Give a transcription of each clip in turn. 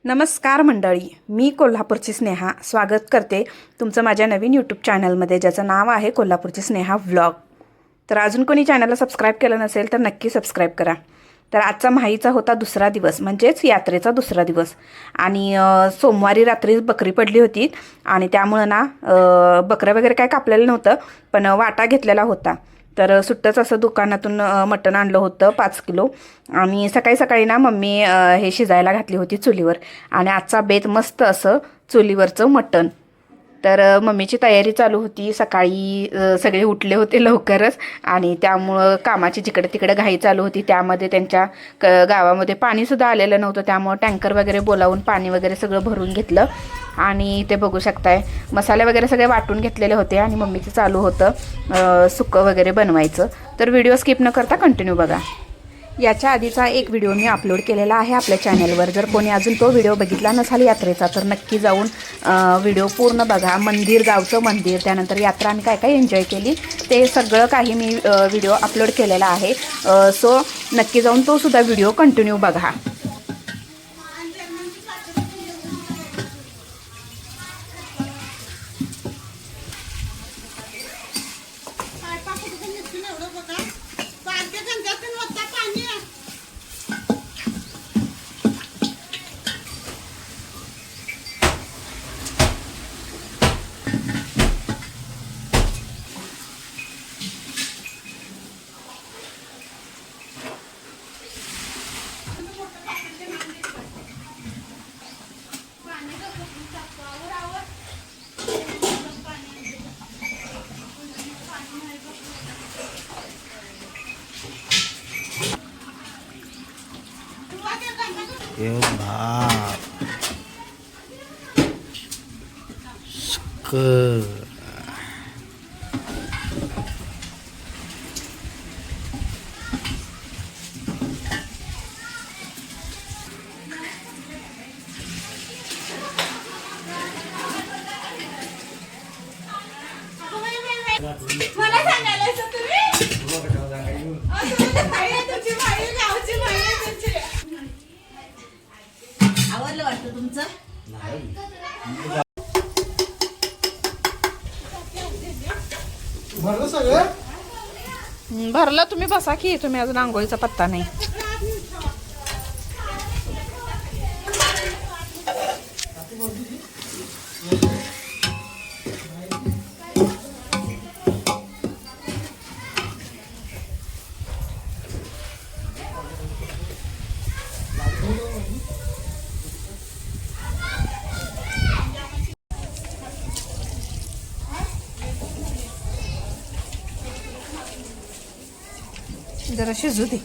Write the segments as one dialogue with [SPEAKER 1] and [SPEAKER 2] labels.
[SPEAKER 1] नमस्कार मंडळी, मी कोल्हापूरची स्नेहा स्वागत करते तुमचं माझ्या नवीन यूट्यूब चॅनलमध्ये, ज्याचं नाव आहे कोल्हापूरची स्नेहा व्लॉग. तर अजून कोणी चॅनलला सबस्क्राईब केलं नसेल तर नक्की सबस्क्राईब करा. तर आजचा माहीचा होता दुसरा दिवस, म्हणजेच यात्रेचा दुसरा दिवस. आणि सोमवारी रात्री बकरी पडली होती आणि त्यामुळं ना बकरं वगैरे काय कापलेलं नव्हतं, पण वाटा घेतलेला होता. तर सुट्टंच असं दुकानातून मटण आणलं होतं 5 किलो. आणि सकाळी सकाळी ना मम्मी हे शिजायला घातली होती चुलीवर. आणि आजचा बेत मस्त असं चुलीवरचं मटण. तर मम्मीची तयारी चालू होती. सकाळी सगळे उठले होते लवकरच आणि त्यामुळं कामाची जिकडे तिकडे घाई चालू होती. त्यामध्ये त्यांच्या गावामध्ये पाणीसुद्धा आलेलं नव्हतं, त्यामुळं टँकर वगैरे बोलावून पाणी वगैरे सगळं भरून घेतलं. आणि ते बघू शकताय मसाले वगैरे सगळे वाटून घेतलेले होते आणि मम्मीचं चालू होतं सुक्कं वगैरे बनवायचं. तर व्हिडिओ स्किप न करता कंटिन्यू बघा. याच्या आधीचा एक व्हिडिओ मी अपलोड केलेला आहे आपल्या चॅनलवर. जर कोणी अजून तो व्हिडिओ बघितला नसाल यात्रेचा तर नक्की जाऊन व्हिडिओ पूर्ण बघा. मंदिर, गावचं मंदिर, त्यानंतर यात्रा आणि काय काय एन्जॉय केली ते सगळं काही मी व्हिडिओ अपलोड केलेला आहे. सो नक्की जाऊन तो सुद्धा व्हिडिओ कंटिन्यू बघा.
[SPEAKER 2] मला सांगायला आवडलं वाटतं तुमचं.
[SPEAKER 1] भरलं. तुम्ही बसा की, तुम्ही अजून आंघोळीचा पत्ता नाही. जरा शिजू दे.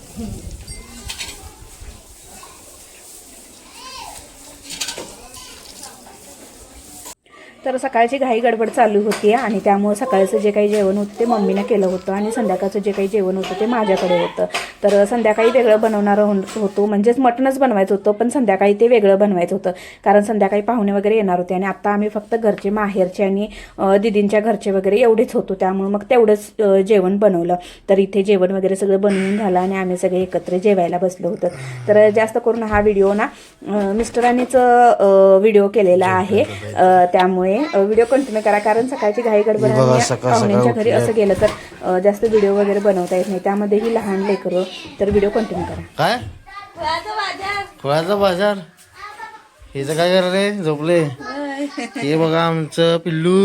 [SPEAKER 1] तर सकाळची घाई गडबड चालू होती आणि त्यामुळे सकाळचं जे काही जेवण होतं ते मम्मीनं केलं होतं आणि संध्याकाळचं जे काही जेवण होतं ते माझ्याकडे होतं. तर संध्याकाळी वेगळं बनवणार होतो, म्हणजेच मटणच बनवायचं होतं, पण संध्याकाळी ते वेगळं बनवायचं होतं कारण संध्याकाळी पाहुणे वगैरे येणार होते. आणि आत्ता आम्ही फक्त घरचे, माहेरचे आणि दिदींच्या घरचे वगैरे एवढेच होतो, त्यामुळे मग तेवढंच जेवण बनवलं. तर इथे जेवण वगैरे सगळं बनवून झालं आणि आम्ही सगळे एकत्र जेवायला बसलो होतो. तर जास्त करून हा व्हिडिओ ना मिस्टरांनीच व्हिडिओ केलेला आहे, त्यामुळे व्हिडिओ कंटिन्यू करा. कारण सकाळची घाई गडबड पाहुण्यांच्या घरी असं गेलं तर जास्त व्हिडिओ वगैरे बनवता येत नाही, त्यामध्येही लहान लेकरं. तर व्हिडिओ कंटिन्यू करा.
[SPEAKER 3] काय फळाचा बाजार हिचं काय करा रे, झोपले. हे बघा आमचं पिल्लू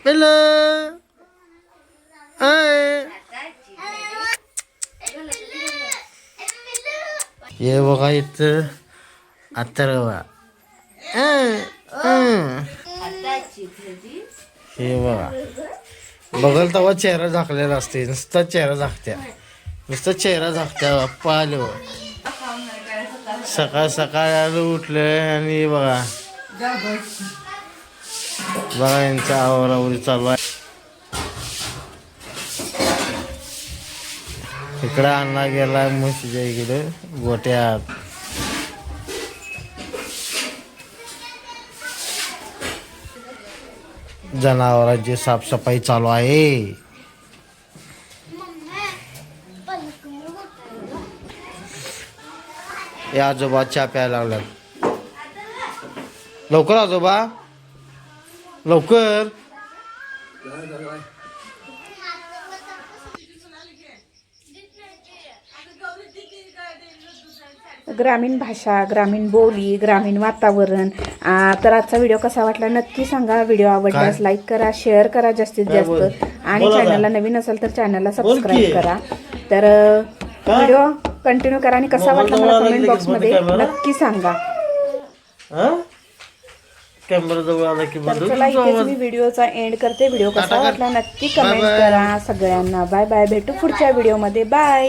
[SPEAKER 3] पिल्लू. हे बघा इथं अथर्वा. हे बघा बघल तेव्हा चेहरा झाकलेला असते, नुसता चेहरा झाकत्या, नुसतं चेहरा झाकत्या. बाप्पा आलो सकाळ सकाळ आलो उठलं आणि बघा बघा यांचा आवरावरी चालू आहे. इकडं आणला गेला म्हशीच्या इकडे गोट्यात. जनावरांची साफसफाई चालू आहे. हे आजोबा चहा प्यायला लागल्यात. लवकर आजोबा लवकर.
[SPEAKER 1] ग्रामीण भाषा, ग्रामीण बोली, ग्रामीण वातावरण. तर आजचा व्हिडिओ कसा वाटला नक्की सांगा. व्हिडिओ आवडल्यास लाईक करा, शेअर करा जास्तीत जास्त, आणि चॅनलला नवीन असेल तर चॅनलला सबस्क्राईब करा. तर व्हिडिओ कंटिन्यू करा आणि कसा वाटला मला कमेंट बॉक्समध्ये नक्की सांगा.
[SPEAKER 3] कॅमेरा जवळ आला की
[SPEAKER 1] तर चला इथेच मी व्हिडिओचा एंड करते. व्हिडिओ कसा वाटला नक्की कमेंट करा सगळ्यांना. Bye bye. भेटू पुढच्या व्हिडिओमध्ये. बाय.